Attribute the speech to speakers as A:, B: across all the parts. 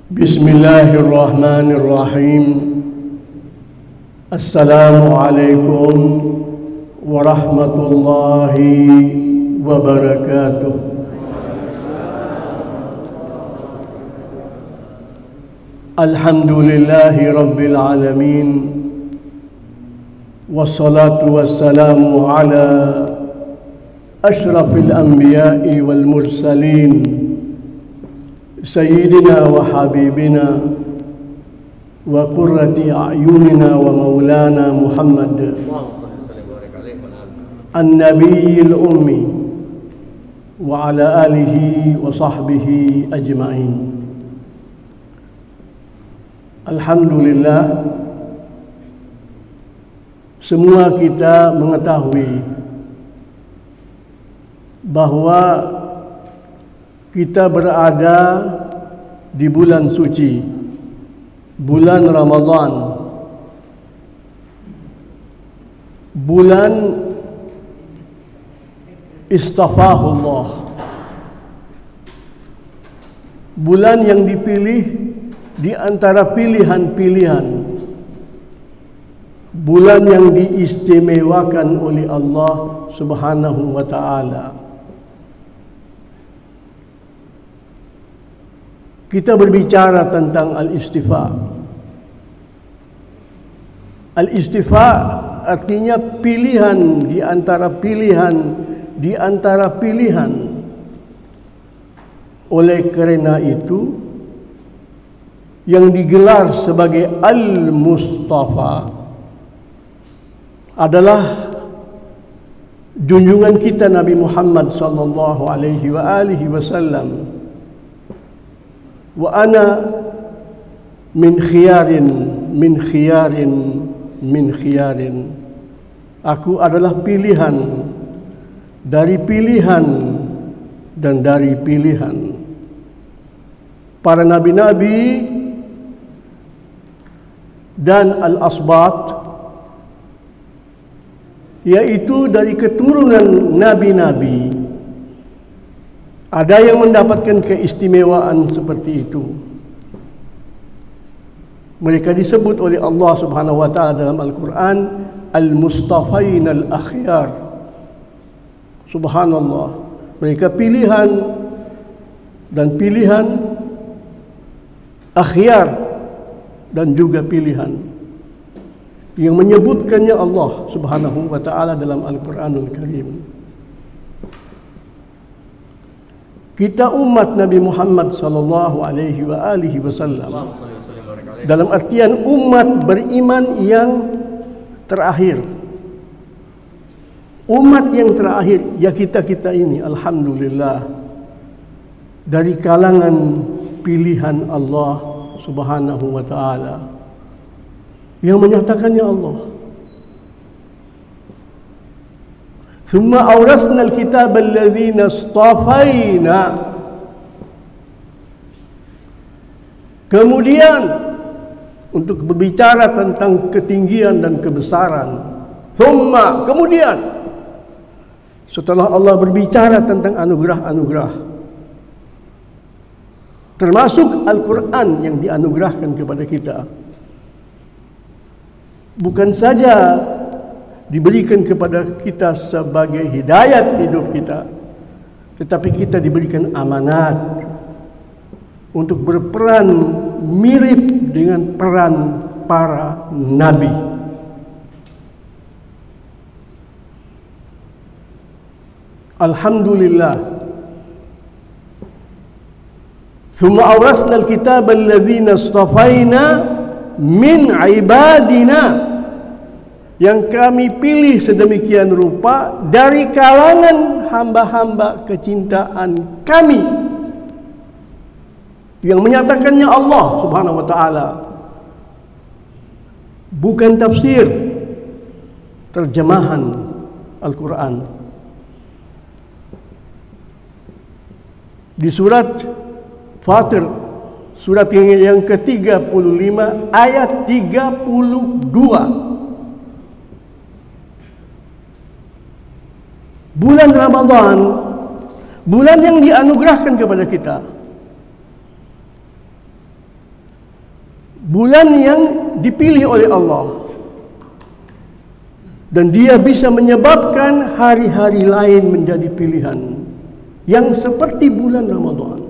A: Bismillahirrahmanirrahim. Assalamualaikum warahmatullahi wabarakatuh. Alhamdulillahi rabbil alamin. Wassalatu wassalamu ala ashrafil anbiya'i wal mursalin, Sayyidina wa habibina wa qurrati a'yunina wa maulana Muhammad an-nabiyil ummi wa ala alihi wa sahbihi ajma'in. Alhamdulillah, semua kita mengetahui bahwa kita berada di bulan suci, bulan Ramadan, bulan istafahullah, bulan yang dipilih di antara pilihan-pilihan, bulan yang diistimewakan oleh Allah Subhanahu wa ta'ala. Kita berbicara tentang al-istifa. Al-istifa artinya pilihan di antara pilihan di antara pilihan. Oleh kerana itu, yang digelar sebagai Al-Mustafa adalah junjungan kita Nabi Muhammad sallallahu alaihi wasallam. Wa ana min khiyarin min khiyarin min khiyarin. Aku adalah pilihan dari pilihan dan dari pilihan. Para nabi-nabi dan al-asbat, yaitu dari keturunan nabi-nabi, ada yang mendapatkan keistimewaan seperti itu. Mereka disebut oleh Allah Subhanahu wa ta'ala dalam Al-Quran Al-Mustafain Al-Akhyar. Subhanallah, mereka pilihan dan pilihan, akhyar dan juga pilihan, yang menyebutkannya Allah Subhanahu wa ta'ala dalam Al-Quranul Karim. Kita umat Nabi Muhammad sallallahu alaihi wasallam, dalam artian umat beriman yang terakhir. Umat yang terakhir, ya kita ini, alhamdulillah, dari kalangan pilihan Allah Subhanahu wa ta'ala, yang menyatakannya Allah. Thumma awrasna al-kitab alladhina istafaina. Kemudian, untuk berbicara tentang ketinggian dan kebesaran, thumma, kemudian, setelah Allah berbicara tentang anugerah-anugerah, termasuk Al-Quran yang dianugerahkan kepada kita, bukan saja diberikan kepada kita sebagai hidayat hidup kita, tetapi kita diberikan amanat untuk berperan mirip dengan peran para nabi. Alhamdulillah. Thumma awrasna al-kitaba alladhina istafaina min ibadina, yang kami pilih sedemikian rupa dari kalangan hamba-hamba kecintaan kami, yang menyatakannya Allah Subhanahu wa ta'ala, bukan tafsir, terjemahan Al-Quran. Di surat Fatir, surat yang ke-35 ayat 32, bulan Ramadan, bulan yang dianugerahkan kepada kita, bulan yang dipilih oleh Allah, dan dia bisa menyebabkan hari-hari lain menjadi pilihan yang seperti bulan Ramadan.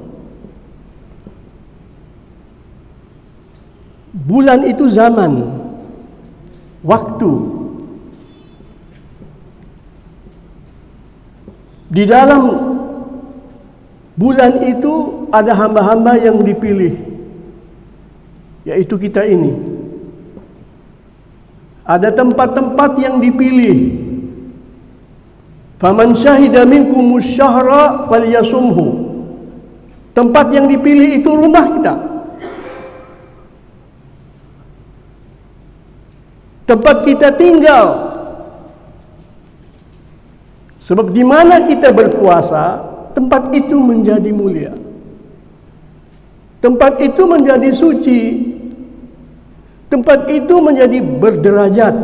A: Bulan itu zaman, waktu. Di dalam bulan itu ada hamba-hamba yang dipilih, yaitu kita ini. Ada tempat-tempat yang dipilih. Faman syahida minkumus syahra falyasumhu. Tempat yang dipilih itu rumah kita. Tempat kita tinggal. Sebab di mana kita berpuasa, tempat itu menjadi mulia. Tempat itu menjadi suci. Tempat itu menjadi berderajat.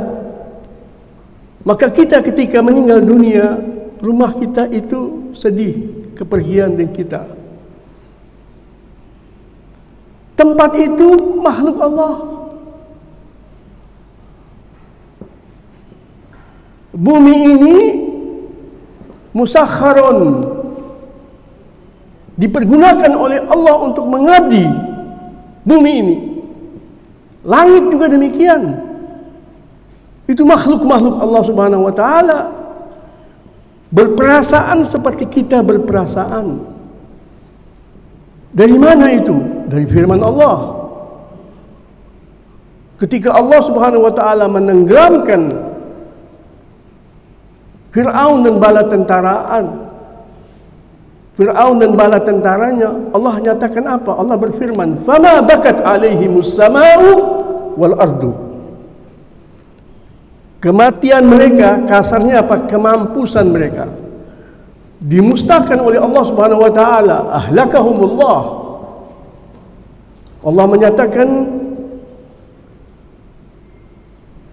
A: Maka kita ketika meninggal dunia, rumah kita itu sedih kepergian dan kita. Tempat itu makhluk Allah. Bumi ini musakharun, dipergunakan oleh Allah untuk mengabdi bumi ini. Langit juga demikian. Itu makhluk-makhluk Allah Subhanahu wa taala. Berperasaan seperti kita berperasaan. Dari mana itu? Dari firman Allah. Ketika Allah Subhanahu wa taala menenggelamkan Fir'aun dan bala tentaranya, Allah nyatakan apa? Allah berfirman, "Fama bakat alaihimus sama'u wal ardu." Kematian mereka, kasarnya apa? Kemampusan mereka dimusnahkan oleh Allah Subhanahu wa taala, ahlakahumullah. Allah menyatakan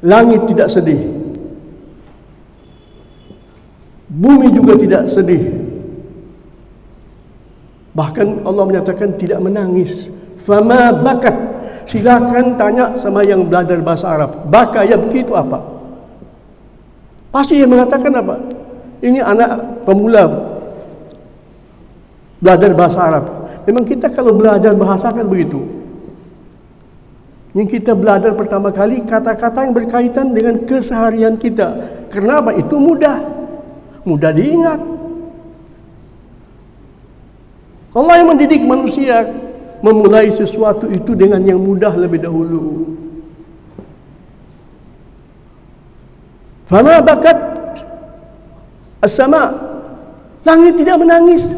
A: langit tidak sedih, bumi juga tidak sedih. Bahkan Allah menyatakan tidak menangis. Fama bakat. Silakan tanya sama yang belajar bahasa Arab. Baka yabki itu apa? Pasti dia mengatakan apa? Ini anak pemula belajar bahasa Arab. Memang kita kalau belajar bahasa kan begitu. Yang kita belajar pertama kali kata-kata yang berkaitan dengan keseharian kita. Kenapa? Itu mudah diingat. Allah yang mendidik manusia memulai sesuatu itu dengan yang mudah lebih dahulu. Fama bakat as-sama, langit tidak menangis.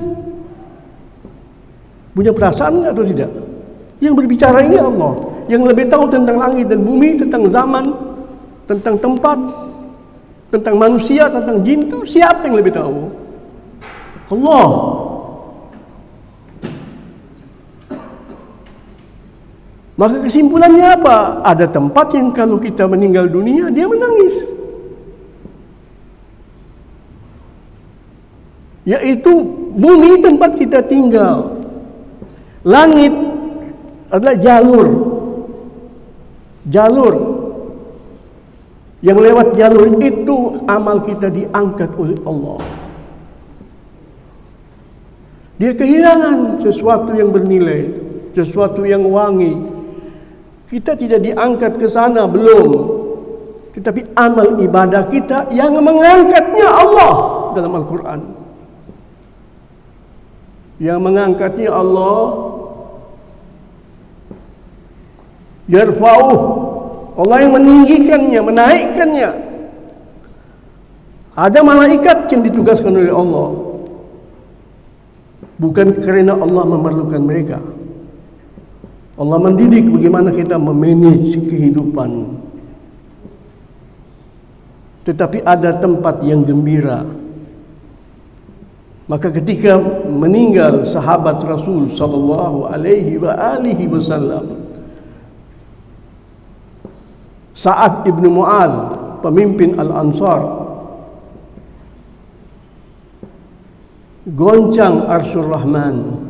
A: Punya perasaan atau tidak? Yang berbicara ini Allah, yang lebih tahu tentang langit dan bumi, tentang zaman, tentang tempat, tentang manusia, tentang jin. Itu siapa yang lebih tahu? Allah. Maka kesimpulannya apa? Ada tempat yang kalau kita meninggal dunia, dia menangis. Yaitu bumi tempat kita tinggal. Langit adalah jalur. Yang lewat jalur itu amal kita diangkat oleh Allah. Dia kehilangan sesuatu yang bernilai, sesuatu yang wangi. Kita tidak diangkat ke sana, belum. Tetapi amal ibadah kita yang mengangkatnya Allah dalam Al-Quran. Yang mengangkatnya Allah, yarfa'uh, Allah yang meninggikannya, menaikkannya. Ada malaikat yang ditugaskan oleh Allah, bukan kerana Allah memerlukan mereka. Allah mendidik bagaimana kita memanage kehidupan. Tetapi ada tempat yang gembira. Maka ketika meninggal sahabat Rasul sallallahu alaihi wasallam, Sa'ad ibn Mu'adz, pemimpin Al-Ansar, goncang Arsyur Rahman.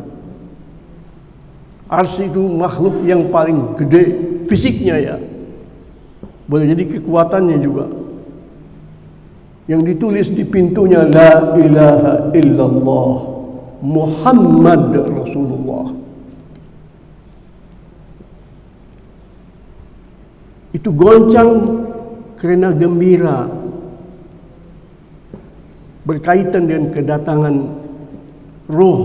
A: Arsy itu makhluk yang paling gede, fisiknya ya, boleh jadi kekuatannya juga. Yang ditulis di pintunya la ilaha illallah Muhammad Rasulullah. Itu goncang karena gembira berkaitan dengan kedatangan ruh.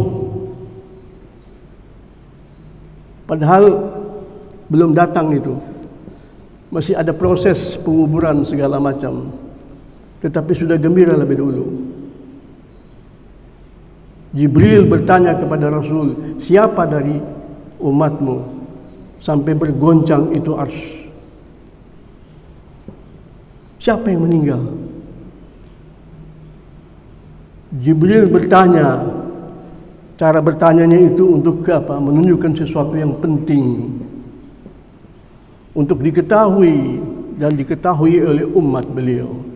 A: Padahal belum datang itu. Masih ada proses penguburan segala macam. Tetapi sudah gembira lebih dulu. Jibril bertanya kepada Rasul, siapa dari umatmu sampai bergoncang itu arsy? Siapa yang meninggal? Jibril bertanya. Cara bertanyanya itu untuk apa? Menunjukkan sesuatu yang penting untuk diketahui dan diketahui oleh umat beliau.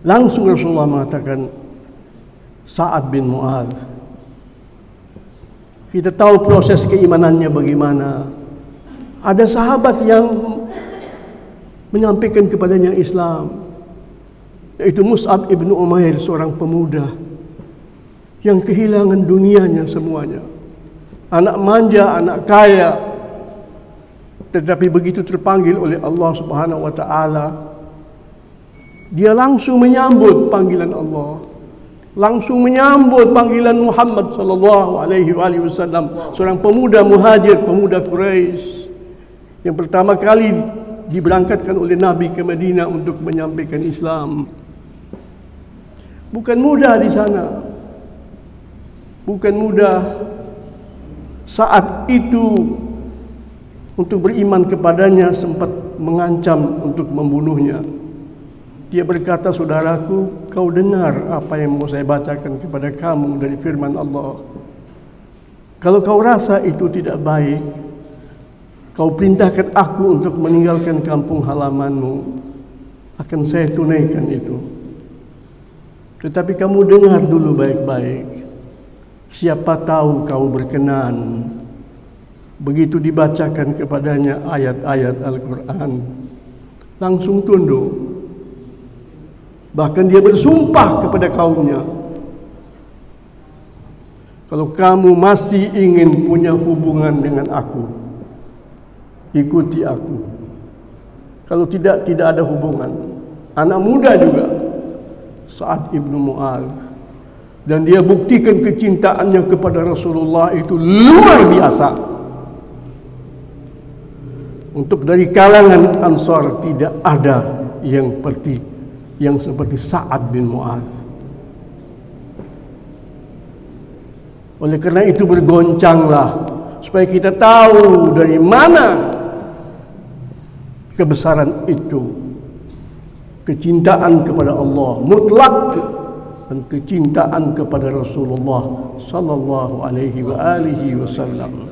A: Langsung Rasulullah mengatakan Sa'ad bin Mu'adz. Kita tahu proses keimanannya bagaimana. Ada sahabat yang menyampaikan kepadanya Islam, yaitu Mus'ab ibn Umair, seorang pemuda yang kehilangan dunianya semuanya. Anak manja, anak kaya, tetapi begitu terpanggil oleh Allah Subhanahu wa taala, dia langsung menyambut panggilan Allah, langsung menyambut panggilan Muhammad sallallahu alaihi wasallam, seorang pemuda muhajir, pemuda Quraisy yang pertama kali diberangkatkan oleh Nabi ke Madinah untuk menyampaikan Islam. Bukan mudah di sana. Bukan mudah saat itu untuk beriman kepadanya, sempat mengancam untuk membunuhnya. Dia berkata, saudaraku, kau dengar apa yang mau saya bacakan kepada kamu dari firman Allah. Kalau kau rasa itu tidak baik, kau perintahkan aku untuk meninggalkan kampung halamanmu, akan saya tunaikan itu. Tetapi kamu dengar dulu baik-baik, siapa tahu kau berkenan. Begitu dibacakan kepadanya ayat-ayat Al-Quran, langsung tunduk. Bahkan dia bersumpah kepada kaumnya, kalau kamu masih ingin punya hubungan dengan aku, ikuti aku. Kalau tidak, tidak ada hubungan. Anak muda juga, Sa'ad ibn Mu'adz, dan dia buktikan kecintaannya kepada Rasulullah itu luar biasa. Untuk dari kalangan Ansar tidak ada yang seperti Sa'ad bin Mu'adz. Oleh karena itu bergoncanglah, supaya kita tahu dari mana kebesaran itu. Kecintaan kepada Allah mutlak dan kecintaan kepada Rasulullah sallallahu alaihi wasallam.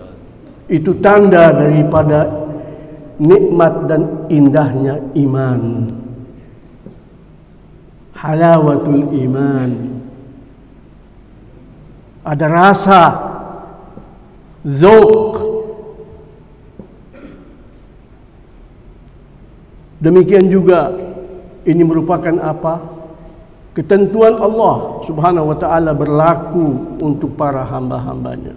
A: Itu tanda daripada nikmat dan indahnya iman. Halawatul iman. Ada rasa zauq. Demikian juga ini merupakan apa? Ketentuan Allah Subhanahu wa taala berlaku untuk para hamba-hambanya.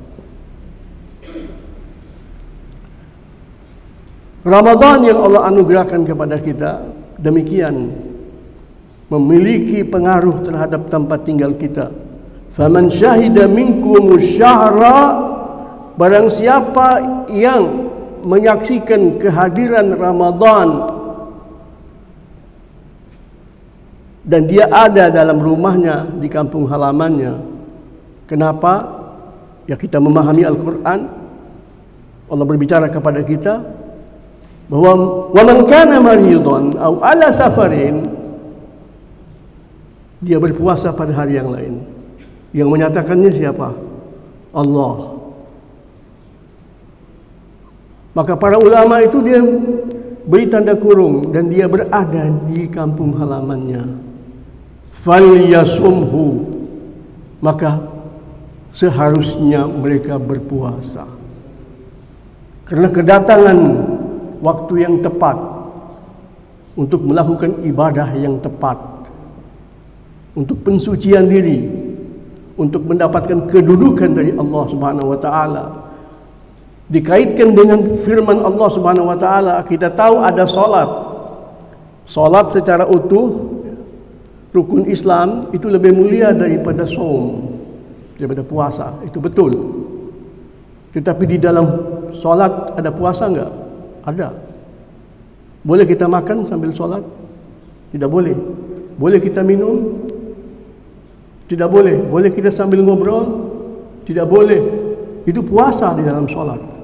A: Ramadan yang Allah anugerahkan kepada kita demikian, memiliki pengaruh terhadap tempat tinggal kita. Faman syahida minkumus syahra, barang siapa yang menyaksikan kehadiran Ramadan dan dia ada dalam rumahnya, di kampung halamannya. Kenapa? Ya, kita memahami Al-Quran. Allah berbicara kepada kita bahwa wa man kana maridun aw ala safarin, dia berpuasa pada hari yang lain. Yang menyatakannya siapa? Allah. Maka para ulama itu dia beri tanda kurung, dan dia berada di kampung halamannya. Falyasumhu, maka seharusnya mereka berpuasa. Karena kedatangan waktu yang tepat untuk melakukan ibadah yang tepat, untuk pensucian diri, untuk mendapatkan kedudukan dari Allah Subhanahu wa taala. Dikaitkan dengan firman Allah Subhanahu wa taala, kita tahu ada salat. Salat secara utuh rukun Islam itu lebih mulia daripada saum, daripada puasa. Itu betul. Tetapi di dalam salat ada puasa enggak? Ada. Boleh kita makan sambil salat? Tidak boleh. Boleh kita minum? Tidak boleh. Boleh kita sambil ngobrol? Tidak boleh. Itu puasa di dalam salat.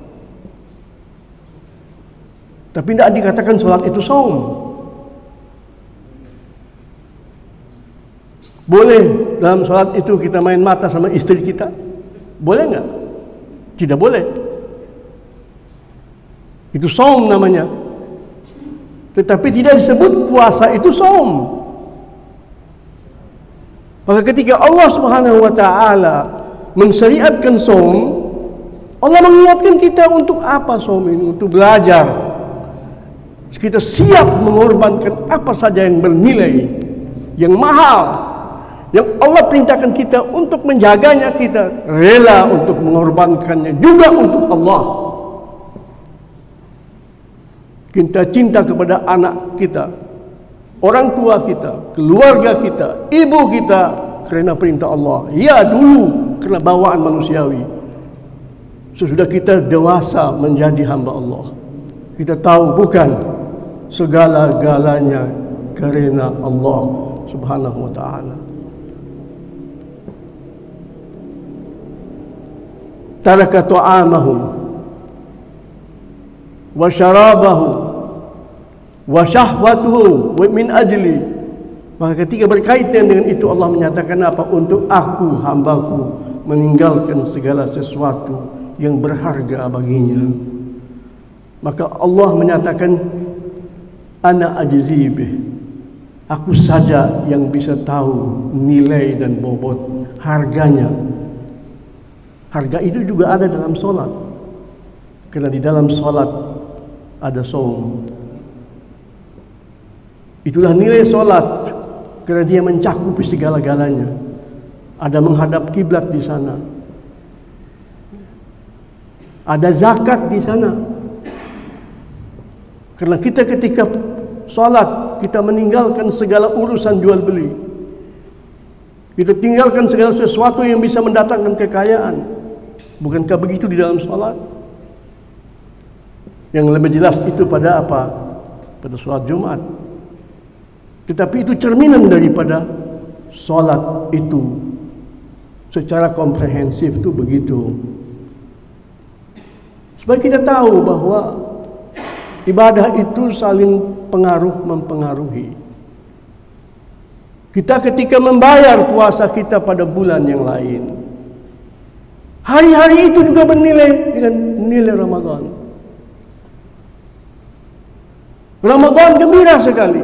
A: Tapi tidak dikatakan salat itu saum. Boleh dalam salat itu kita main mata sama istri kita? Boleh enggak? Tidak boleh. Itu saum namanya. Tetapi tidak disebut puasa itu saum. Maka ketika Allah Subhanahu wa taala mensyariatkan saum, Allah mengingatkan kita untuk apa saum ini? Untuk belajar. Kita siap mengorbankan apa saja yang bernilai, yang mahal, yang Allah perintahkan kita untuk menjaganya. Kita rela untuk mengorbankannya juga untuk Allah. Kita cinta kepada anak kita, orang tua kita, keluarga kita, ibu kita kerana perintah Allah. Ya, dulu kerana bawaan manusiawi. Sesudah kita dewasa menjadi hamba Allah, kita tahu bukan segala-galanya kerana Allah Subhanahu wa taala. Taraka ta'amahum wa syarabahu wa syahwatuhu wa min ajli. Maka ketika berkaitan dengan itu Allah menyatakan apa? Untuk aku, hambaku, meninggalkan segala sesuatu yang berharga baginya. Maka Allah menyatakan ana ajzi bih, aku saja yang bisa tahu nilai dan bobot harganya. Harga itu juga ada dalam solat, karena di dalam solat ada saum. Itulah nilai solat, kerana dia mencakupi segala-galanya. Ada menghadap kiblat di sana, ada zakat di sana. Karena kita ketika solat, kita meninggalkan segala urusan jual beli. Kita tinggalkan segala sesuatu yang bisa mendatangkan kekayaan. Bukankah begitu di dalam solat? Yang lebih jelas itu pada apa? Pada solat Jumat. Tetapi itu cerminan daripada solat itu secara komprehensif itu begitu. Supaya kita tahu bahwa ibadah itu saling mempengaruhi. Kita ketika membayar puasa kita pada bulan yang lain, hari-hari itu juga bernilai dengan nilai Ramadan. Ramadan gembira sekali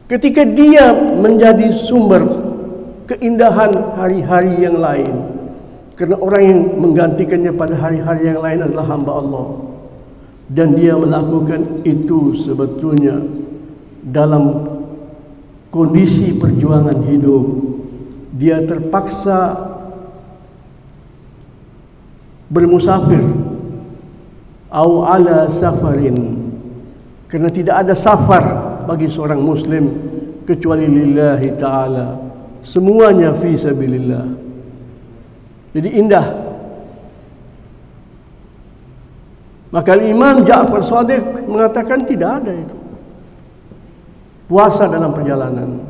A: ketika dia menjadi sumber keindahan hari-hari yang lain. Karena orang yang menggantikannya pada hari-hari yang lain adalah hamba Allah. Dan dia melakukan itu sebetulnya dalam kondisi perjuangan hidup. Dia terpaksa bermusafir au ala safarin, karena tidak ada safar bagi seorang muslim kecuali lillahi ta'ala, semuanya fi sabilillah. Jadi indah. Maka Imam Ja'far Shadiq mengatakan tidak ada itu puasa dalam perjalanan.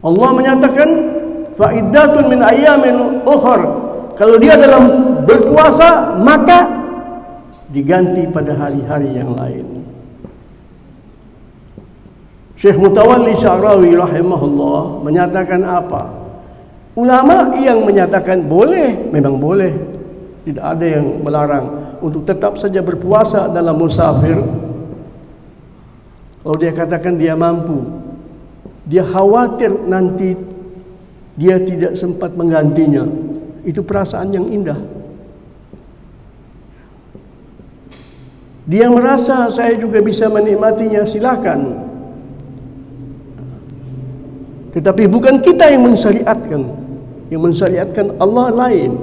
A: Allah menyatakan fa'iddatun min ayyamin ukhar, kalau dia dalam berpuasa maka diganti pada hari-hari yang lain. Syekh Mutawalli Sya'rawi rahimahullah menyatakan apa? Ulama yang menyatakan boleh, memang boleh, tidak ada yang melarang untuk tetap saja berpuasa dalam musafir. Kalau dia katakan dia mampu, dia khawatir nanti dia tidak sempat menggantinya, itu perasaan yang indah. Dia merasa saya juga bisa menikmatinya, silakan. Tetapi bukan kita yang mensyariatkan. Yang mensyariatkan Allah lain.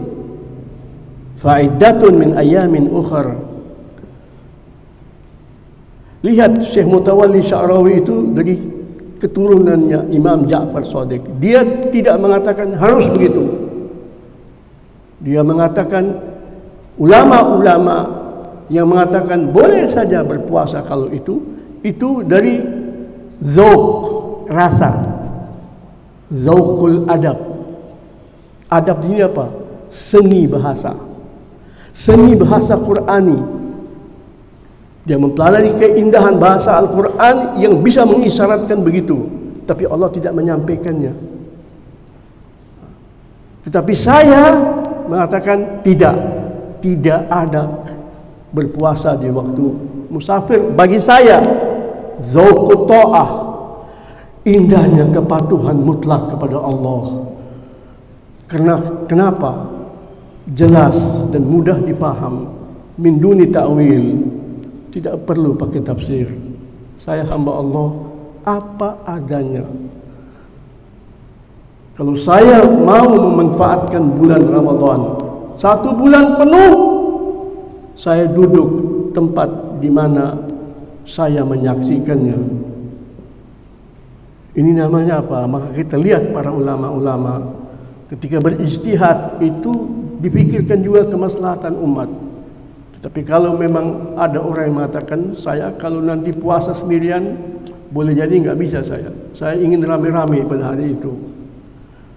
A: Fa'iddatun min ayamin ukhar. Lihat Syekh Mutawalli Sya'rawi itu dari keturunannya Imam Ja'far Shadiq. Dia tidak mengatakan harus begitu. Dia mengatakan ulama-ulama yang mengatakan boleh saja berpuasa kalau itu dari zauq, rasa, zauqul adab. Adab ini apa? Seni bahasa, seni bahasa Qur'ani. Dia mempelajari keindahan bahasa Al-Quran yang bisa mengisyaratkan begitu, tapi Allah tidak menyampaikannya. Tetapi saya mengatakan tidak ada berpuasa di waktu musafir. Bagi saya zauqut ta'ah, indahnya kepatuhan mutlak kepada Allah. Kenapa? Jelas dan mudah dipaham, min duni ta'wil, tidak perlu pakai tafsir. Saya hamba Allah apa adanya. Kalau saya mau memanfaatkan bulan Ramadan 1 bulan penuh, saya duduk tempat di mana saya menyaksikannya. Ini namanya apa? Maka kita lihat para ulama-ulama ketika berijtihad itu dipikirkan juga kemaslahatan umat. Tapi kalau memang ada orang yang mengatakan, saya kalau nanti puasa sendirian, boleh jadi nggak bisa saya ingin rame-rame pada hari itu.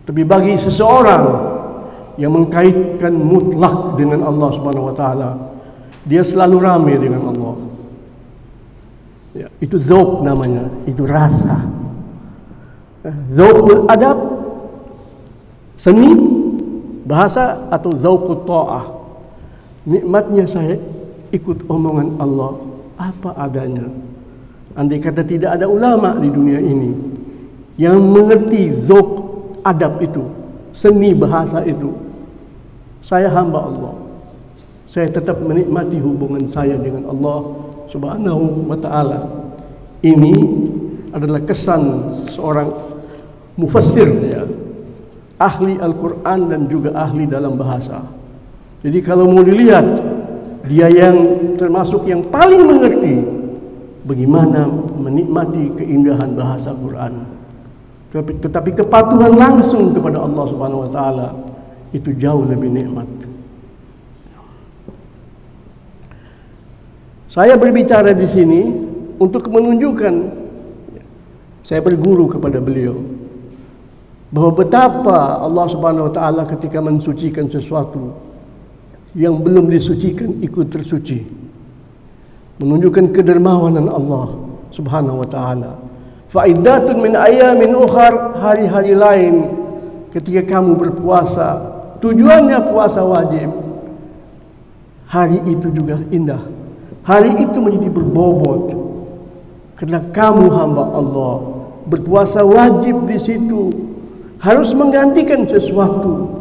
A: Tapi bagi seseorang yang mengkaitkan mutlak dengan Allah Subhanahu wa taala, dia selalu rame dengan Allah. Ya, itu zauq namanya, itu rasa. Zauqul adab, seni bahasa, atau zauqut ta'ah. Nikmatnya saya ikut omongan Allah apa adanya. Andai kata tidak ada ulama di dunia ini yang mengerti zauq adab itu, seni bahasa itu, saya hamba Allah, saya tetap menikmati hubungan saya dengan Allah Subhanahu wa ta'ala. Ini adalah kesan seorang mufassir, ya, ahli Al-Quran dan juga ahli dalam bahasa. Jadi kalau mau dilihat, dia yang termasuk yang paling mengerti bagaimana menikmati keindahan bahasa Quran. Tetapi kepatuhan langsung kepada Allah Subhanahu wa taala itu jauh lebih nikmat. Saya berbicara di sini untuk menunjukkan, saya berguru kepada beliau, bahwa betapa Allah Subhanahu wa taala ketika mensucikan sesuatu yang belum disucikan ikut tersuci, menunjukkan kedermawanan Allah Subhanahu wa taala. Fa'iddatun min ayamin ukhar, hari-hari lain ketika kamu berpuasa, tujuannya puasa wajib, hari itu juga indah, hari itu menjadi berbobot karena kamu hamba Allah. Berpuasa wajib di situ harus menggantikan sesuatu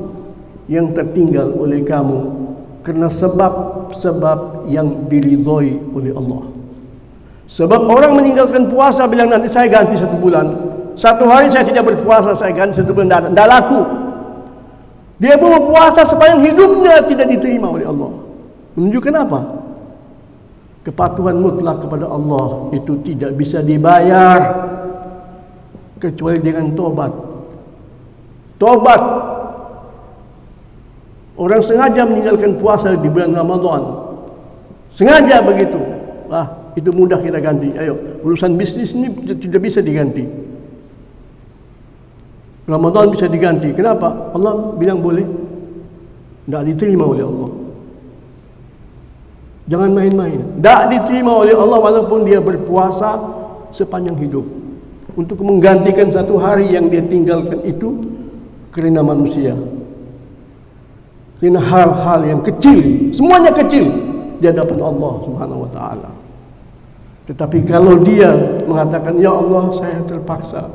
A: yang tertinggal oleh kamu karena sebab-sebab yang diridhoi oleh Allah. Sebab orang meninggalkan puasa bilang nanti saya ganti 1 bulan. 1 hari saya tidak berpuasa, saya ganti 1 bulan. Tidak laku. Dia mau puasa sepanjang hidupnya tidak diterima oleh Allah. Menunjukkan apa? Kepatuhan mutlak kepada Allah itu tidak bisa dibayar kecuali dengan tobat. Tobat. Orang sengaja meninggalkan puasa di bulan Ramadan, sengaja begitu. Itu mudah kita ganti. Ayo, urusan bisnis ini tidak bisa diganti. Ramadan bisa diganti. Kenapa? Allah bilang boleh. Tidak diterima oleh Allah. Jangan main-main. Tidak diterima oleh Allah walaupun dia berpuasa sepanjang hidup. Untuk menggantikan 1 hari yang dia tinggalkan itu karena manusia. Karena hal-hal yang kecil, semuanya kecil di hadapan Allah Subhanahu wa taala. Tetapi kalau dia mengatakan, ya Allah saya terpaksa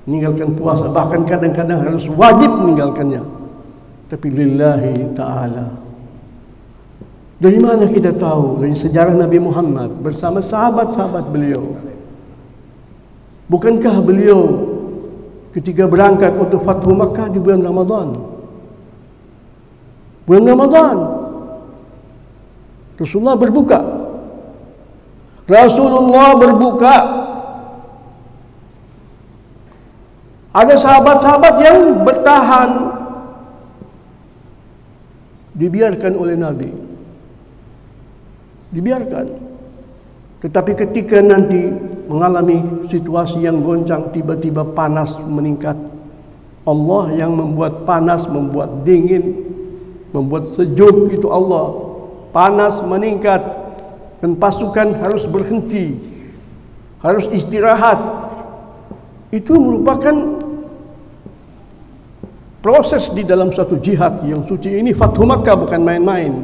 A: meninggalkan puasa, bahkan kadang-kadang harus wajib meninggalkannya, tapi lillahi ta'ala, Dari mana kita tahu? Dari sejarah Nabi Muhammad bersama sahabat-sahabat beliau. Bukankah beliau ketika berangkat untuk Fathu Makkah di bulan Ramadan? Bulan Ramadan Rasulullah berbuka. Ada sahabat-sahabat yang bertahan, dibiarkan oleh Nabi, dibiarkan. Tetapi ketika nanti mengalami situasi yang goncang, tiba-tiba panas meningkat. Allah yang membuat panas, membuat dingin, membuat sejuk, itu Allah. Panas meningkat dan pasukan harus berhenti, harus istirahat. Itu merupakan proses di dalam satu jihad yang suci ini. Fathu Makkah bukan main-main.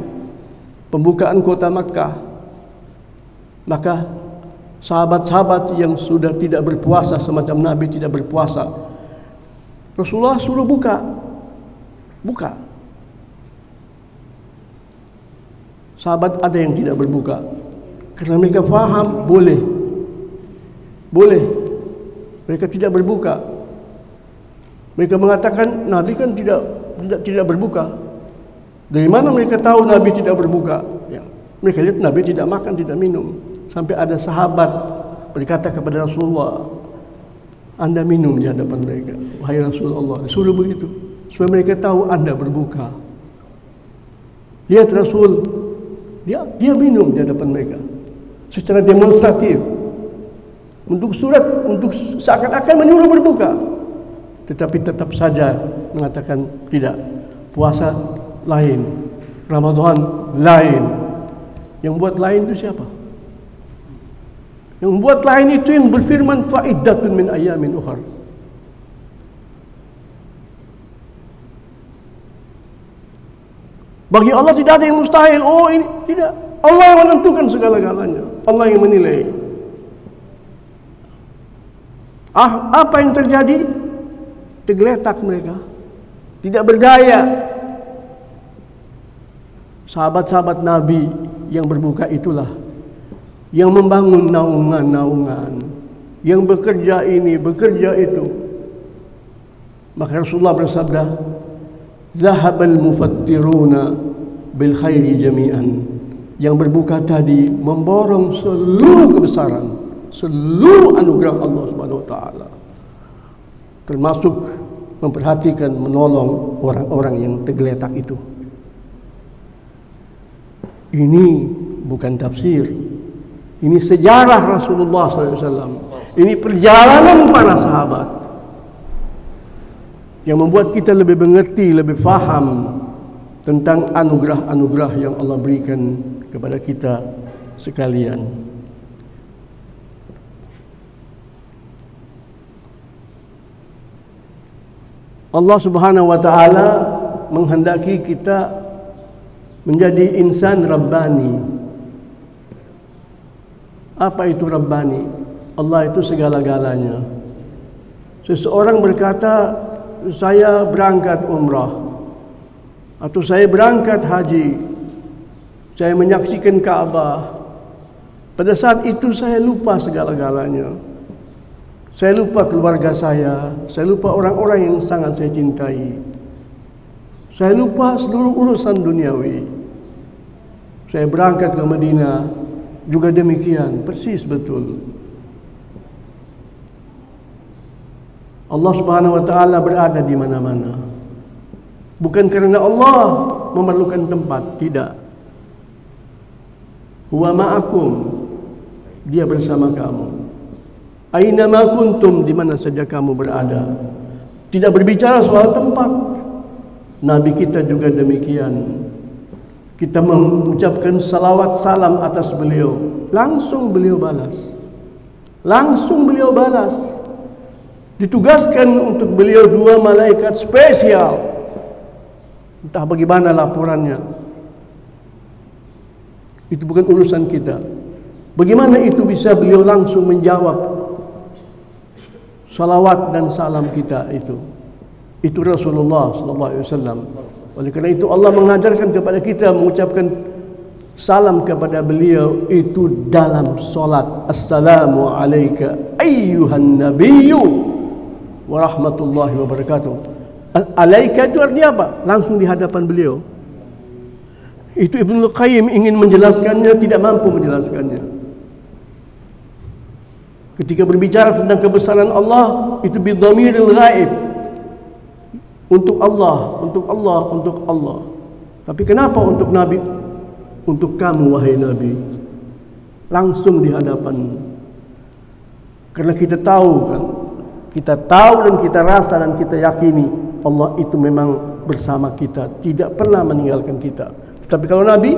A: Pembukaan kota Makkah. Maka sahabat-sahabat yang sudah tidak berpuasa semacam Nabi tidak berpuasa, Rasulullah suruh buka. Sahabat ada yang tidak berbuka karena mereka faham boleh. Mereka tidak berbuka. Mereka mengatakan Nabi kan tidak berbuka. Dari mana mereka tahu Nabi tidak berbuka? Ya, mereka lihat Nabi tidak makan, tidak minum. Sampai ada sahabat berkata kepada Rasulullah, Anda minum di hadapan mereka, wahai Rasulullah. Suruh begitu supaya mereka tahu Anda berbuka. Lihat Rasul, dia minum di hadapan mereka secara demonstratif, untuk seakan-akan menyuruh berbuka. Tetapi tetap saja mengatakan tidak. Puasa lain, Ramadan lain. Yang buat lain itu siapa? Yang buat lain itu yang berfirman fa'iddatun min ayamin ukhar. Bagi Allah tidak ada yang mustahil. Oh ini tidak. Allah yang menentukan segala-galanya. Allah yang menilai. Apa yang terjadi? Tergeletak mereka, tidak berdaya. Sahabat-sahabat Nabi yang berbuka itulah yang membangun naungan-naungan, yang bekerja ini, bekerja itu. Maka Rasulullah bersabda, "Zahabal mufattiruna bil khairi jami'an." Yang berbuka tadi memborong seluruh kebesaran, seluruh anugerah Allah Subhanahu wa taala. Termasuk memperhatikan, menolong orang-orang yang tergeletak itu. Ini bukan tafsir. Ini sejarah Rasulullah SAW. Ini perjalanan para sahabat yang membuat kita lebih mengerti, lebih faham tentang anugerah-anugerah yang Allah berikan kepada kita sekalian. Allah Subhanahu wa taala menghendaki kita menjadi insan rabbani. Apa itu rabbani? Allah itu segala-galanya. Seseorang berkata, saya berangkat umrah atau saya berangkat haji, saya menyaksikan Ka'bah. Pada saat itu saya lupa segala-galanya. Saya lupa keluarga saya lupa orang-orang yang sangat saya cintai. Saya lupa seluruh urusan duniawi. Saya berangkat ke Madinah juga demikian, persis betul. Allah Subhanahu wa taala berada di mana-mana. Bukan karena Allah memerlukan tempat, tidak. Huwa ma'akum, Dia bersama kamu. Aina ma kuntum, di mana saja kamu berada. Tidak berbicara soal tempat. Nabi kita juga demikian. Kita mengucapkan salawat salam atas beliau, langsung beliau balas. Langsung beliau balas. Ditugaskan untuk beliau 2 malaikat spesial. Entah bagaimana laporannya. Itu bukan urusan kita. Bagaimana itu bisa beliau langsung menjawab salawat dan salam kita itu? Itu Rasulullah sallallahu alaihi wasallam. Oleh karena itu Allah mengajarkan kepada kita mengucapkan salam kepada beliau itu dalam solat. Assalamu alayka ayyuhan nabiyyu wa rahmatullahi wa barakatuh. Alayka itu artinya apa? Langsung di hadapan beliau. Itu Ibnul Qayyim ingin menjelaskannya, tidak mampu menjelaskannya. Ketika berbicara tentang kebesaran Allah, itu bidhamiril ghaib. Untuk Allah, untuk Allah, untuk Allah. Tapi kenapa untuk Nabi? Untuk kamu wahai Nabi, langsung di hadapan. Karena kita tahu kan, kita tahu dan kita rasa dan kita yakini Allah itu memang bersama kita, tidak pernah meninggalkan kita. Tapi kalau Nabi,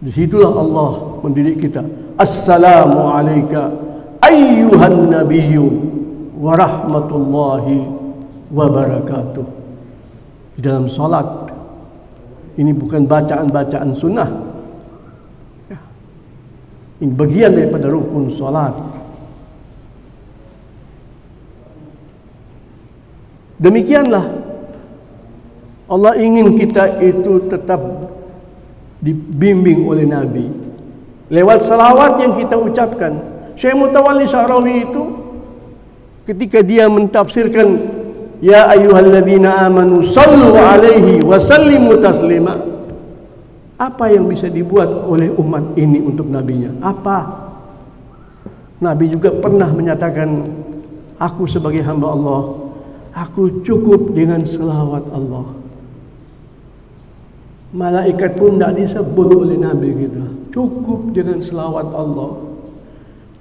A: disitulah Allah mendidik kita. Assalamu alayka ayyuhan nabiyyu wa rahmatullahi wa barakatuh. Di dalam salat. Ini bukan bacaan-bacaan sunnah. Ya. Ini bagian daripada rukun salat. Demikianlah Allah ingin kita itu tetap dibimbing oleh Nabi lewat salawat yang kita ucapkan. Syekh Mutawalli Sya'rawi itu ketika dia mentafsirkan ya ayyuhalladzina amanu sallu alaihi wa sallimu taslima, apa yang bisa dibuat oleh umat ini untuk nabinya? Apa? Nabi juga pernah menyatakan, aku sebagai hamba Allah, aku cukup dengan selawat Allah. Malaikat pun tidak disebut oleh Nabi kita, cukup dengan selawat Allah.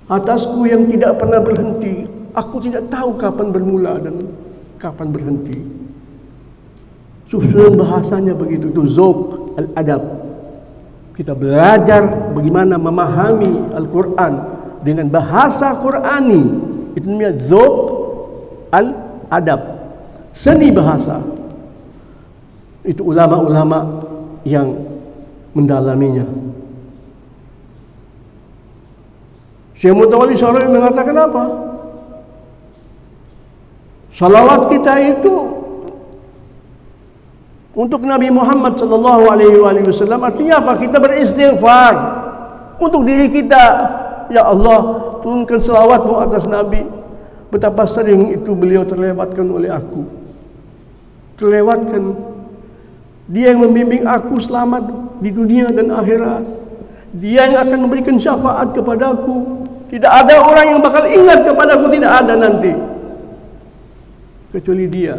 A: Atasku yang tidak pernah berhenti, aku tidak tahu kapan bermula dan kapan berhenti. Susunan bahasanya begitu, itu zauq al-adab. Kita belajar bagaimana memahami Al-Quran dengan bahasa Qurani. Itu namanya zauq al-adab, seni bahasa. Itu ulama-ulama yang mendalaminya. Syekh Mutawalli Sya'rawi mengatakan apa? Salawat kita itu untuk Nabi Muhammad sallallahu alaihi wasallam artinya apa? Kita beristighfar untuk diri kita. Ya Allah, turunkan salawat-Mu atas Nabi. Betapa sering itu beliau terlewatkan oleh aku. Terlewatkan. Dia yang membimbing aku selamat di dunia dan akhirat. Dia yang akan memberikan syafaat kepadaku. Tidak ada orang yang bakal ingat kepadaku, tidak ada nanti kecuali dia.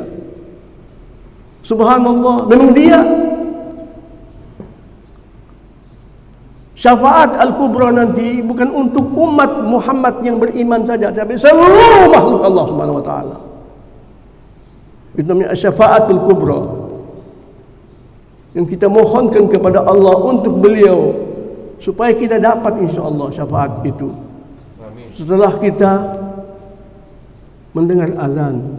A: Subhanallah, memang dia. Syafaat al-kubra nanti bukan untuk umat Muhammad yang beriman saja, tapi seluruh makhluk Allah Subhanahu wa taala. Itu namanya syafaatul kubra. Yang kita mohonkan kepada Allah untuk beliau supaya kita dapat insya-Allah syafaat itu. Setelah kita mendengar azan,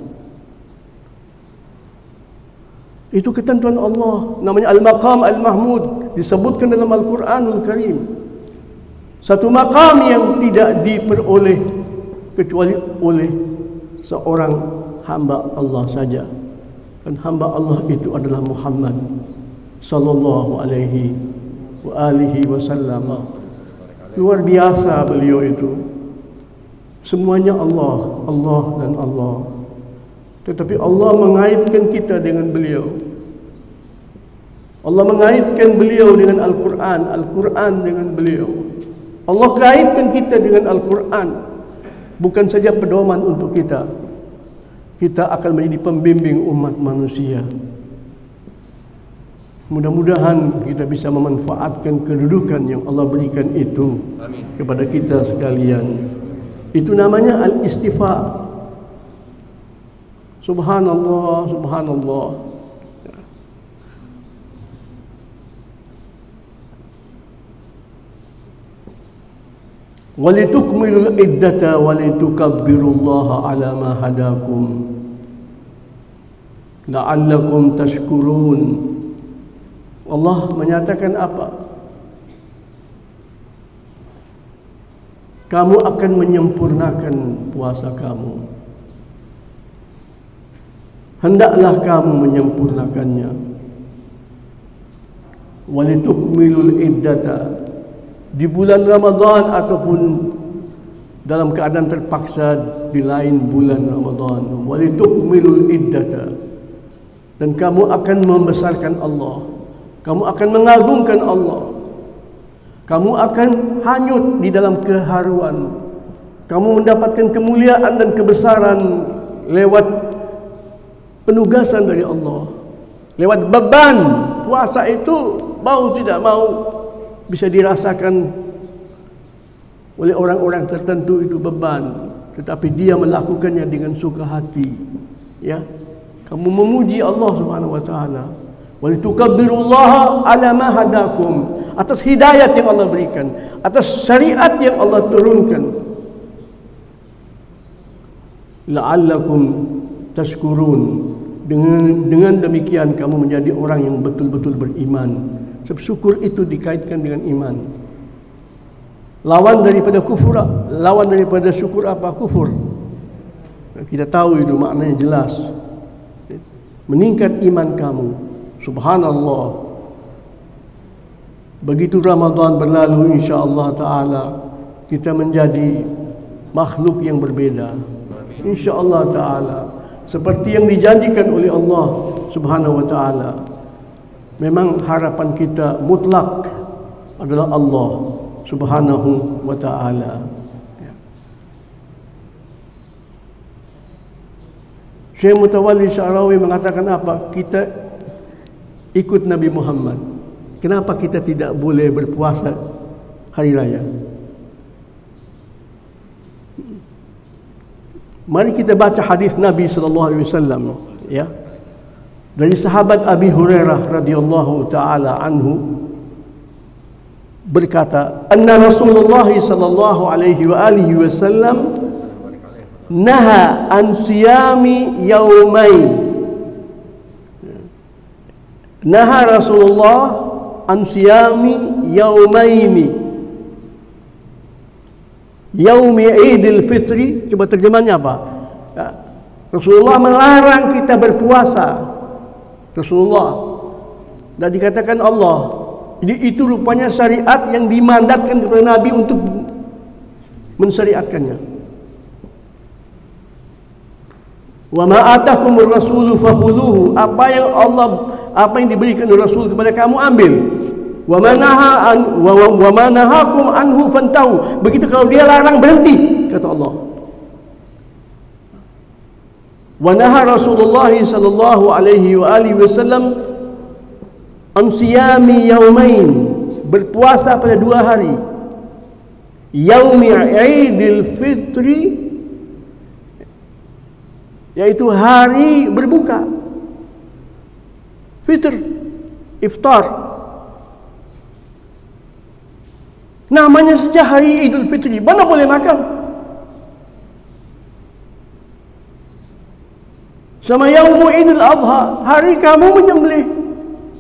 A: itu ketentuan Allah, namanya al-maqam al-mahmud, disebutkan dalam Al-Quranul Karim. Satu maqam yang tidak diperoleh kecuali oleh seorang hamba Allah saja. Dan hamba Allah itu adalah Muhammad sallallahu alaihi wa alihi wasallam. Luar biasa beliau itu. Semuanya Allah, Allah dan Allah. Tetapi Allah mengaitkan kita dengan beliau. Allah mengaitkan beliau dengan Al-Quran, Al-Quran dengan beliau. Allah kaitkan kita dengan Al-Quran. Bukan saja pedoman untuk kita, kita akan menjadi pembimbing umat manusia. Mudah-mudahan kita bisa memanfaatkan kedudukan yang Allah berikan itu kepada kita sekalian. Itu namanya al-istifa. Subhanallah, subhanallah. Walitukmilul iddata walitukabbirullaha ala ma hadakum la'allakum tashkurun. Allah menyatakan apa? Kamu akan menyempurnakan puasa kamu. Hendaklah kamu menyempurnakannya walitukmilul iddata, di bulan Ramadan ataupun dalam keadaan terpaksa di lain bulan Ramadan, walitukmilul iddata, dan kamu akan membesarkan Allah, kamu akan mengagungkan Allah, kamu akan hanyut di dalam keharuan, kamu mendapatkan kemuliaan dan kebesaran lewat penugasan dari Allah, lewat beban. Puasa itu mau tidak mau bisa dirasakan oleh orang-orang tertentu, itu beban, tetapi dia melakukannya dengan suka hati. Ya, kamu memuji Allah Subhanahu wa taala, walitukabbirullaha ala ma hadakum, atas hidayat yang Allah berikan, atas syariat yang Allah turunkan, la'allakum tashkurun. Dengan demikian kamu menjadi orang yang betul-betul beriman. Sebab syukur itu dikaitkan dengan iman. Lawan daripada kufur, lawan daripada syukur apa? Kufur. Kita tahu itu maknanya jelas. Meningkat iman kamu. Subhanallah. Begitu Ramadan berlalu, insya-Allah taala kita menjadi makhluk yang berbeda. Insya-Allah taala, seperti yang dijanjikan oleh Allah Subhanahu wa taala. Memang harapan kita mutlak adalah Allah Subhanahu wa taala. Syekh Mutawalli Sya'rawi mengatakan apa? Kita ikut Nabi Muhammad. Kenapa kita tidak boleh berpuasa hari raya? Mari kita baca hadis Nabi sallallahu alaihi wasallam, ya. Dari sahabat Abi Hurairah radhiyallahu taala anhu berkata, anna Rasulullah sallallahu alaihi wa alihi wasallam naha an siyami yaumain. Naha Rasulullah an siyami yaumaini. Yaumi Idul Fitri, coba terjemahnya apa? Ya, Rasulullah melarang kita berpuasa. Rasulullah, dan dikatakan Allah. Jadi itu rupanya syariat yang dimandatkan kepada Nabi untuk mensyariatkannya. Wa ma atakumur rasulu fakhudhuhu, apa yang diberikan oleh Rasul kepada kamu ambil. Wa ma nahakum anhu fantahu, begitu kalau dia larang berhenti, kata Allah. Wa naha Rasulullah sallallahu alaihi wa alihi wasallam an siyami yaumain, berpuasa pada 2 hari. Yaumi Idul Fitri, yaitu hari berbuka, fitr, iftar. Namanya saja hari Idul Fitri, mana boleh makan? Sama Yaumu Idul Adha, hari kamu menyembelih.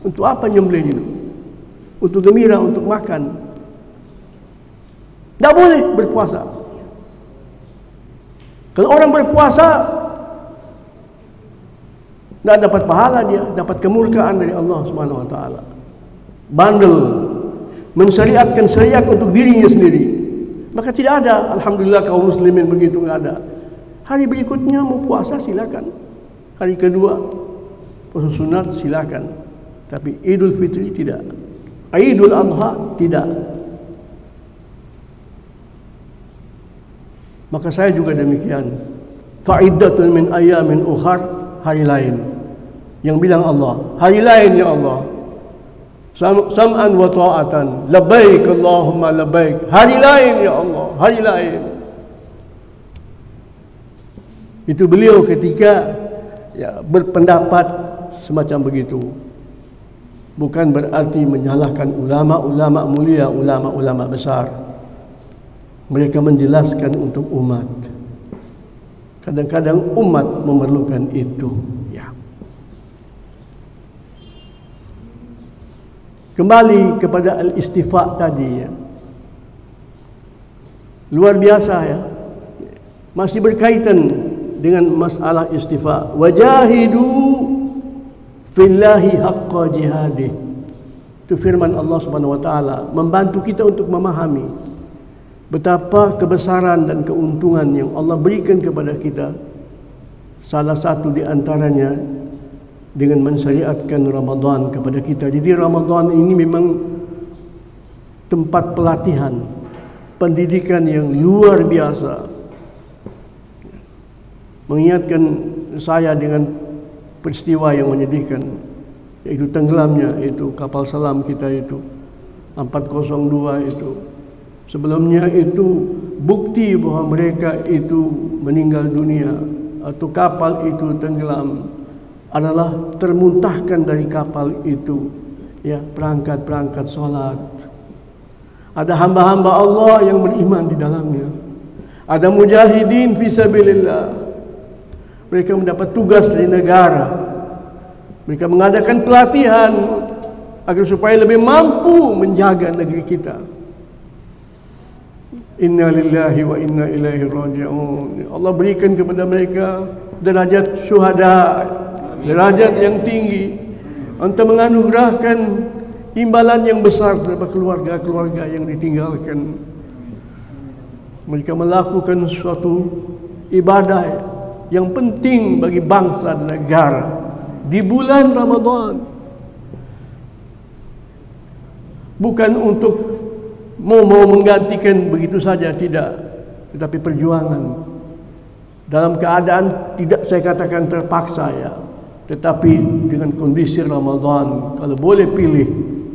A: Untuk apa menyembelih itu? Untuk gembira, untuk makan. Tak boleh berpuasa. Kalau orang berpuasa, tak dapat pahala dia, dapat kemurkaan dari Allah Subhanahu wa taala. Bandel, mensyariatkan syariat untuk dirinya sendiri. Maka tidak ada, alhamdulillah kaum muslimin begitu, enggak ada. Hari berikutnya mau puasa silakan. Hari kedua puasa sunat silakan. Tapi Idul Fitri tidak. Idul Adha tidak. Maka saya juga demikian. Fa'iddatun min ayamin ukhar, hari lain. Yang bilang Allah, hari lain ya Allah. Sam'an wa ta'atan, labbaik Allahumma labbaik, hari lain ya Allah, hari lain. Itu beliau ketika berpendapat semacam begitu. Bukan berarti menyalahkan ulama-ulama mulia, ulama-ulama besar. Mereka menjelaskan untuk umat. Kadang-kadang umat memerlukan itu. Ya. Kembali kepada al-istifa tadi, ya. Luar biasa, ya. Masih berkaitan dengan masalah istifa. Wajahidu fillahi haqqa jihadih. Itu firman Allah Subhanahu wa taala membantu kita untuk memahami betapa kebesaran dan keuntungan yang Allah berikan kepada kita. Salah satu di antaranya dengan mensyariatkan Ramadan kepada kita. Jadi Ramadan ini memang tempat pelatihan, pendidikan yang luar biasa. Mengingatkan saya dengan peristiwa yang menyedihkan, yaitu tenggelamnya itu kapal selam kita itu 402 itu. Sebelumnya itu bukti bahwa mereka itu meninggal dunia atau kapal itu tenggelam adalah termuntahkan dari kapal itu ya perangkat-perangkat salat. Ada hamba-hamba Allah yang beriman di dalamnya. Ada mujahidin fi sabilillah. Mereka mendapat tugas dari negara. Mereka mengadakan pelatihan agar supaya lebih mampu menjaga negeri kita. Inna lillahi wa inna ilaihi raji'un. Allah berikan kepada mereka derajat syuhada, derajat yang tinggi, untuk menganugerahkan imbalan yang besar kepada keluarga-keluarga yang ditinggalkan. Mereka melakukan suatu ibadah yang penting bagi bangsa dan negara di bulan Ramadan. Bukan untuk mau menggantikan begitu saja, tidak, tetapi perjuangan dalam keadaan tidak saya katakan terpaksa ya, tetapi dengan kondisi Ramadan kalau boleh pilih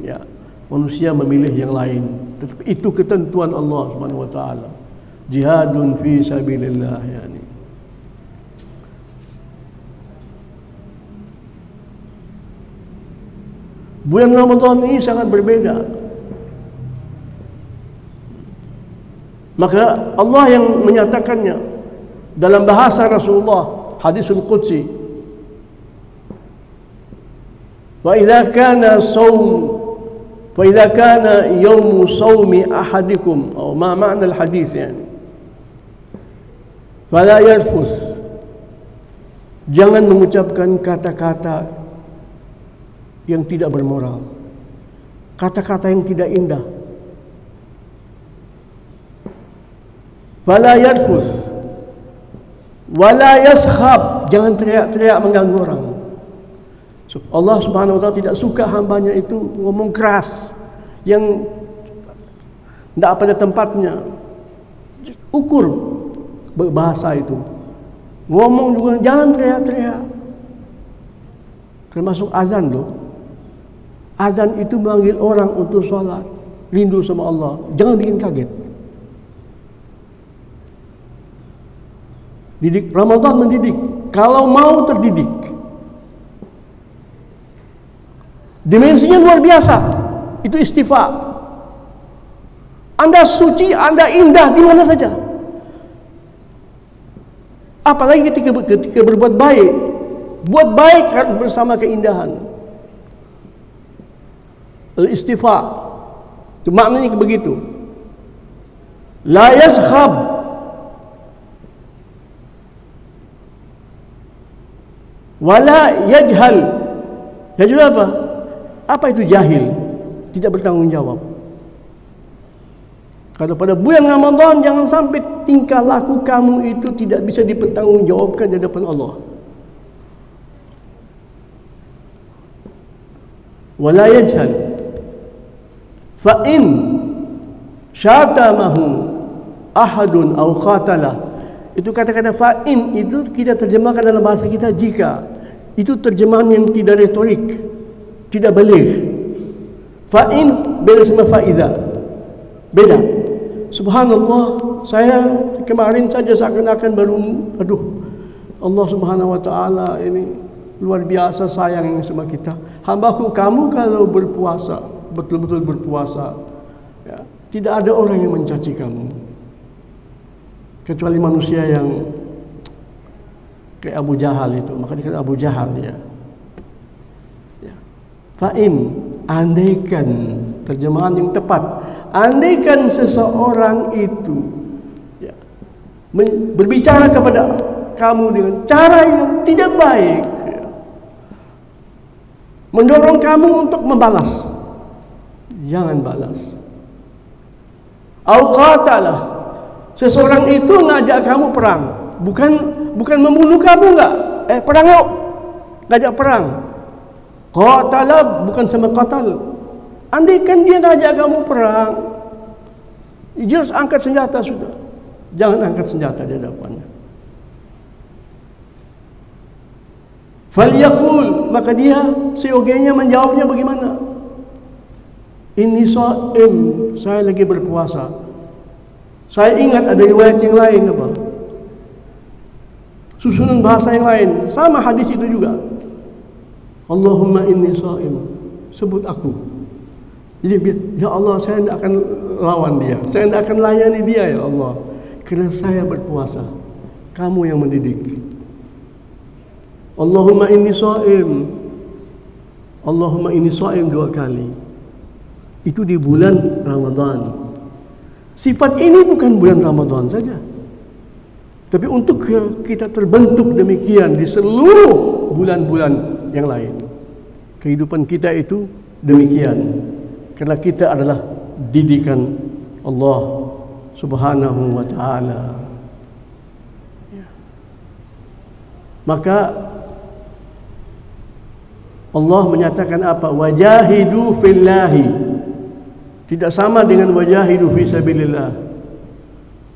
A: ya, manusia memilih yang lain, tetapi itu ketentuan Allah Subhanahu wa taala. Jihadun fi sabilillah yani. Bulan Ramadan ini sangat berbeda. Maka Allah yang menyatakannya dalam bahasa Rasulullah, hadisul qudsi, wa idza kana yawmu sawmi ahadikum, atau ma ma'na al-hadis yani, fala yarfus, jangan mengucapkan kata-kata yang tidak bermoral, kata-kata yang tidak indah. Wala yarfus wala yaskhab, jangan teriak-teriak mengganggu orang. Allah Subhanahu wa taala tidak suka hambanya itu ngomong keras yang tidak pada tempatnya. Ukur berbahasa itu, ngomong juga jangan teriak-teriak. Termasuk azan loh. Azan itu memanggil orang untuk sholat, rindu sama Allah, jangan bikin kaget. Didik, Ramadan mendidik. Kalau mau terdidik, dimensinya luar biasa. Itu istighfar. Anda suci, Anda indah di mana saja. Apalagi ketika berbuat baik. Buat baik harus bersama keindahan. Istighfar itu maknanya begitu. La yaskhab, wala yajhal. Yajhal apa? Apa itu jahil? Tidak bertanggung jawab. Kalau pada bulan Ramadan jangan sampai tingkah laku kamu itu tidak bisa dipertanggungjawabkan di hadapan Allah. Wala yajhal. Fa in syatamahu ahadun aw qatalah. Itu kata-kata fa'in itu kita terjemahkan dalam bahasa kita jika. Itu terjemahan yang tidak retorik, tidak baligh. Fa'in beda sama fa'idha, beda. Subhanallah, saya kemarin saja seakan-akan baru, Allah Subhanahu wa taala ini luar biasa sayang sama kita. Hambaku, kamu kalau berpuasa, betul-betul berpuasa ya, tidak ada orang yang mencaci kamu kecuali manusia yang kayak Abu Jahal itu. Maka dikatakan Abu Jahal ya. Fa'in, andaikan, terjemahan yang tepat, andaikan seseorang itu ya, berbicara kepada kamu dengan cara yang tidak baik ya, mendorong kamu untuk membalas, jangan balas. Au qatalah, seseorang itu ngajak kamu perang, bukan membunuh kamu, enggak. Perang yuk, ngajak perang. Qatalah bukan sama qatal. Andaikan dia ngajak kamu perang, jelas angkat senjata sudah. Jangan angkat senjata di hadapannya. Falyaqul, maka dia seyogianya menjawabnya bagaimana? Inni sha'im, saya lagi berpuasa. Saya ingat ada riwayat yang lain apa? Susunan bahasa yang lain, sama hadis itu juga. Allahumma inni sha'im, sebut aku. Jadi ya Allah, saya tidak akan lawan dia, saya tidak akan layani dia ya Allah, kerana saya berpuasa. Kamu yang mendidik. Allahumma inni sha'im, Allahumma inni sha'im 2 kali. Itu di bulan Ramadan. Sifat ini bukan bulan Ramadan saja, tapi untuk kita terbentuk demikian di seluruh bulan-bulan yang lain. Kehidupan kita itu demikian, karena kita adalah didikan Allah Subhanahu wa ta'ala. Maka Allah menyatakan apa? Wajahidu fillahi. Tidak sama dengan wajahidu fi sabilillah.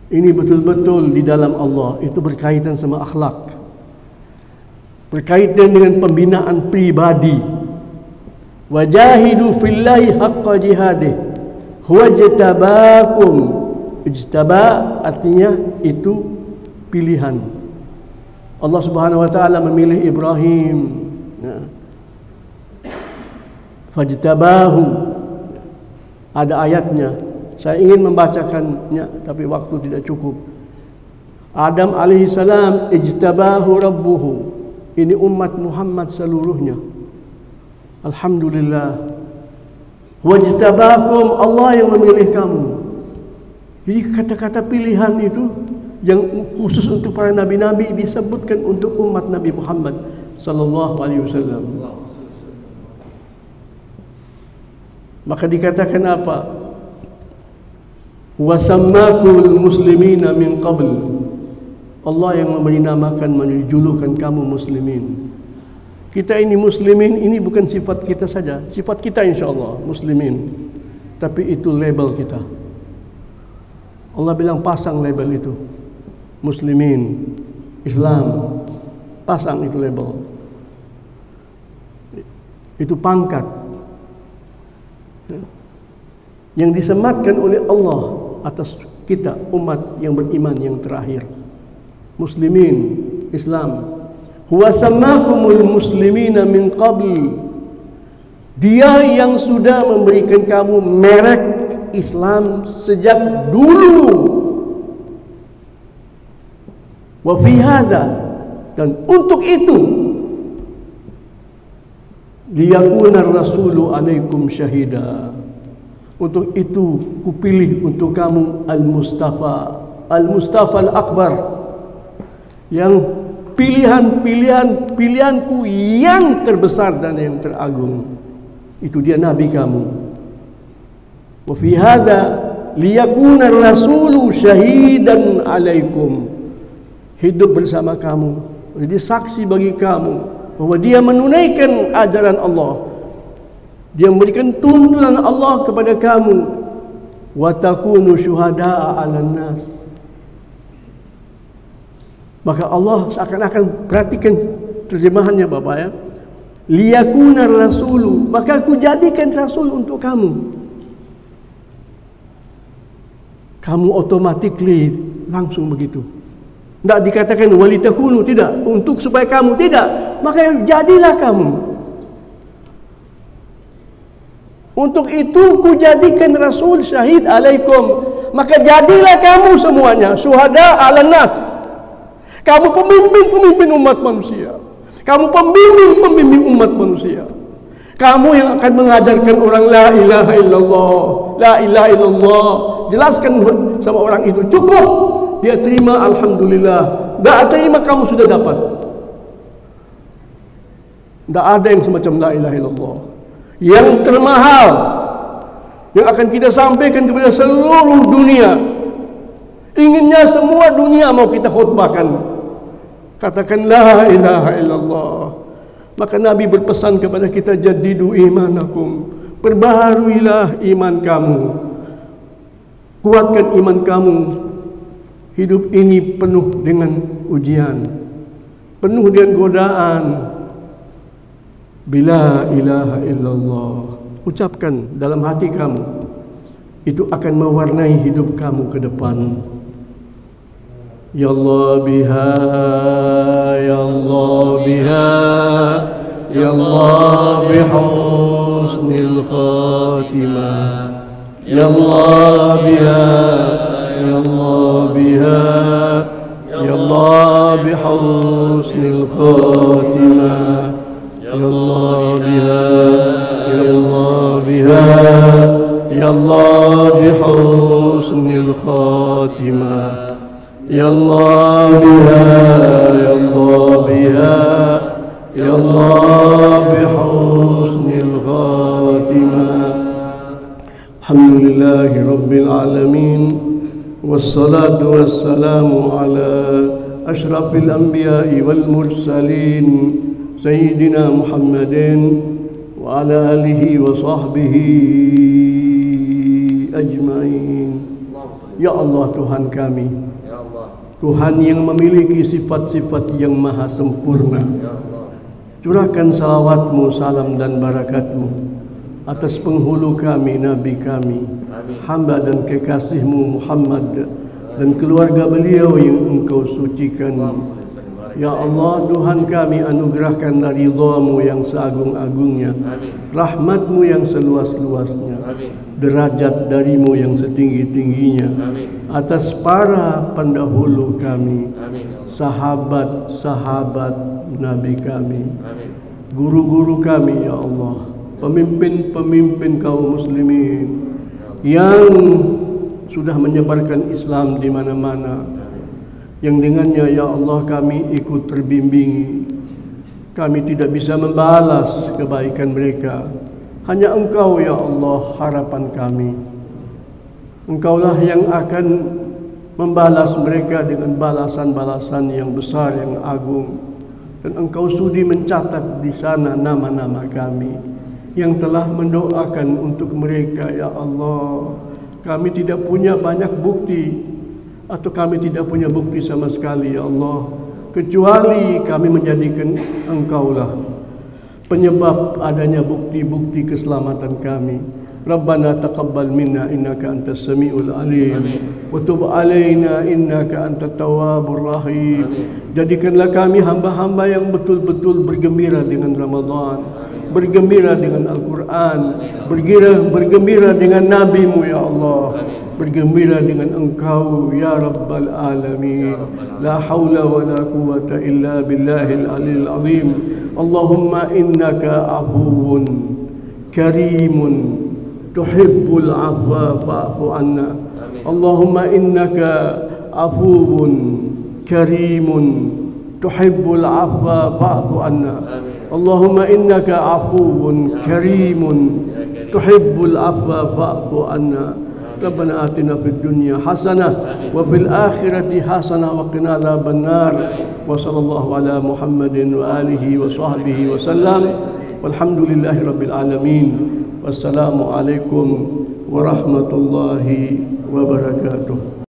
A: Ini betul-betul di dalam Allah. Itu berkaitan sama akhlak, berkaitan dengan pembinaan pribadi. Wajahidu fillahi haqqa jihadih huwa jtabakum. Ijtaba artinya itu pilihan. Allah Subhanahu wa ta'ala memilih Ibrahim, fajtabahu. Ada ayatnya, saya ingin membacakannya tapi waktu tidak cukup. Adam alaihi salam ijtabahu rabbuhu. Ini umat Muhammad seluruhnya. Alhamdulillah. Wajtabakum, Allah yang memilih kamu. Jadi kata-kata pilihan itu yang khusus untuk para nabi-nabi disebutkan untuk umat Nabi Muhammad sallallahu alaihi wasallam. Maka dikatakan apa? Wa sammakumul muslimina min qabl. Allah yang memberi namakan, menjulukan kamu muslimin. Kita ini muslimin, ini bukan sifat kita saja. Sifat kita insyaallah muslimin, tapi itu label kita. Allah bilang pasang label itu. Muslimin, Islam, pasang itu label. Itu pangkat yang disematkan oleh Allah atas kita, umat yang beriman yang terakhir. Muslimin, Islam. Huwa sammakumul muslimina min qabl. Dia yang sudah memberikan kamu merek Islam sejak dulu. Wa fi hadza, dan untuk itu liyakuna rasulu alaikum syahida. Untuk itu kupilih untuk kamu Al-Mustafa, Al-Mustafa Al-Akbar, yang pilihanku yang terbesar dan yang teragung. Itu dia Nabi kamu. Wa fi hadza liyakuna rasulu syahidan alaikum. Hidup bersama kamu, jadi saksi bagi kamu bahwa dia menunaikan ajaran Allah. Dia memberikan tuntunan Allah kepada kamu. Wa takunu syuhada'a 'alan nas. Maka Allah seakan-akan, perhatikan terjemahannya Bapak ya. Liyakuna rasulu, maka aku jadikan rasul untuk kamu. Kamu automatically langsung begitu. Tidak dikatakan walitakunu, tidak. Untuk supaya kamu, tidak. Maka jadilah kamu. Untuk itu ku jadikan Rasul syahid alaikum. Maka jadilah kamu semuanya syuhada 'alan nas. Kamu pemimpin-pemimpin umat manusia. Kamu pembimbing-pembimbing umat manusia. Kamu yang akan mengajarkan orang la ilaha illallah, la ilaha illallah. Jelaskan sama orang itu, cukup. Dia terima, alhamdulillah. Tak terima, kamu sudah dapat. Tak ada yang semacam la ilaha illallah. Yang termahal, yang akan kita sampaikan kepada seluruh dunia. Inginnya semua dunia mau kita khutbahkan. Katakan la ilaha illallah. Maka Nabi berpesan kepada kita, jaddidu imanakum, perbaharuilah iman kamu, kuatkan iman kamu. Hidup ini penuh dengan ujian, penuh dengan godaan. Bila ilaha illallah, ucapkan dalam hati kamu, itu akan mewarnai hidup kamu ke depan. Ya Allah biha, ya Allah biha, ya Allah bihusnil khatimah, ya Allah biha, ya Allah biha, ya Allah bihusnil khatimah, ya Allah biha, ya Allah biha, ya Allah bihusnil khatimah. Ya Allah biha, ya Allah biha, ya Allah bihusnil khatimah. Alhamdulillahi rabbil alamin, wassalatu wassalamu ala ashrafil anbiya'i wal mursalin, sayyidina Muhammadin wa ala alihi wa sahbihi ajma'in. Ya Allah Tuhan kami, Tuhan yang memiliki sifat-sifat yang maha sempurna, curahkan salawat-Mu, salam dan barakat-Mu atas penghulu kami, Nabi kami, hamba dan kekasih-Mu Muhammad dan keluarga beliau yang Engkau sucikan. Ya Allah Tuhan kami, anugerahkanlah ridha-Mu yang seagung-agungnya, rahmat-Mu yang seluas-luasnya, derajat dari-Mu yang setinggi-tingginya atas para pendahulu kami, sahabat-sahabat Nabi kami, guru-guru kami, ya Allah, pemimpin-pemimpin kaum muslimin yang sudah menyebarkan Islam di mana-mana, yang dengannya ya Allah kami ikut terbimbingi. Kami tidak bisa membalas kebaikan mereka, hanya Engkau ya Allah harapan kami. Engkaulah yang akan membalas mereka dengan balasan-balasan yang besar, yang agung. Dan Engkau sudi mencatat di sana nama-nama kami yang telah mendoakan untuk mereka ya Allah. Kami tidak punya banyak bukti, atau kami tidak punya bukti sama sekali ya Allah, kecuali kami menjadikan Engkaulah penyebab adanya bukti-bukti keselamatan kami. Rabbana taqabbal minna innaka antas samiul alim wa tub alaina innaka antat tawwabur rahim. Jadikanlah kami hamba-hamba yang betul-betul bergembira dengan Ramadan, bergembira dengan Al-Quran, bergembira dengan Nabi-Mu ya Allah, bergembira dengan Engkau ya Rabbal Alamin. La hawla wa la quwwata illa billahil aliyil azim. Allahumma innaka afuwun karimun tuhibbul afwa fa'fu anna. Allahumma innaka afuwun karimun tuhibbul afwa fa'fu anna. Allahumma innaka afuwun karimun tuhibbul afwa fa'fu anna. Rabbana atina fid dunya hasanah wa fil akhirati hasanah wa qina adzabannar. Wa sallallahu ala Muhammadin wa alihi wa sahbihi wa sallam. Walhamdulillahi rabbil alamin. Wassalamu alaikum warahmatullahi wabarakatuh.